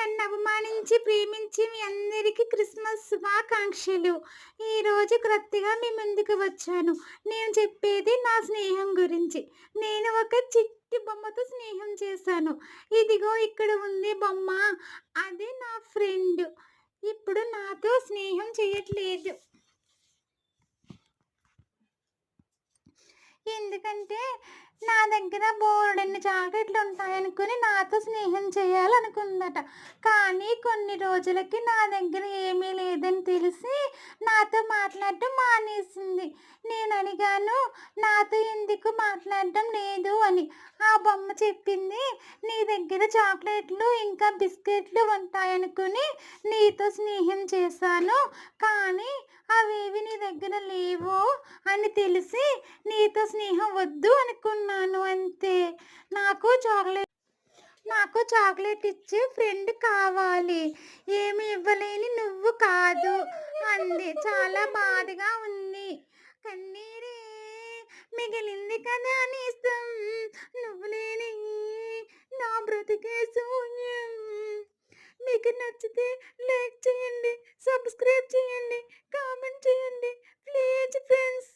నన్ను అవమానించి, ప్రేమించి మీ అందరికీ క్రిస్మస్ శుభాకాంక్షలు. ఈరోజు క్రొత్తగా మీ ముందుకు వచ్చాను. నేను చెప్పేది నా స్నేహం గురించి. నేను ఒక చిట్టి బొమ్మతో స్నేహం చేశాను. ఇదిగో ఇక్కడ ఉంది బొమ్మ. అది నా ఫ్రెండ్. ఇప్పుడు నాతో స్నేహం చేయట్లేదు. ఎందుకంటే నా దగ్గర బోలెడన్ని చాక్లెట్లు ఉంటాయనుకుని నాతో స్నేహం చేయాలనుకుందట. కానీ కొన్ని రోజులకి నా దగ్గర ఏమీ లేదని తెలిసి నాతో మాట్లాడటం మానేసింది. నేను అడిగాను, నాతో ఎందుకు మాట్లాడడం లేదు అని. ఆ బొమ్మ చెప్పింది, నీ దగ్గర చాక్లెట్లు ఇంకా బిస్కెట్లు ఉంటాయనుకుని నీతో స్నేహం చేశాను. కానీ అవేవి నీ దగ్గర లేవు అని తెలిసి నీతో స్నేహం వద్దు అనుకున్నాను అంతే. నాకు చాక్లెట్ ఇచ్చే ఫ్రెండ్ కావాలి. ఏమి ఇవ్వలేని నువ్వు కాదు అంది. చాలా బాధగా ఉంది. కన్నీరే మిగిలింది కదా నేస్తం, నువ్వు లేని నా బ్రతికే శూన్యం. మీకు నచ్చితే లైక్ చేయండి, సబ్స్క్రైబ్ చేయండి, కామెంట్ చేయండి ప్లీజ్ ఫ్రెండ్స్.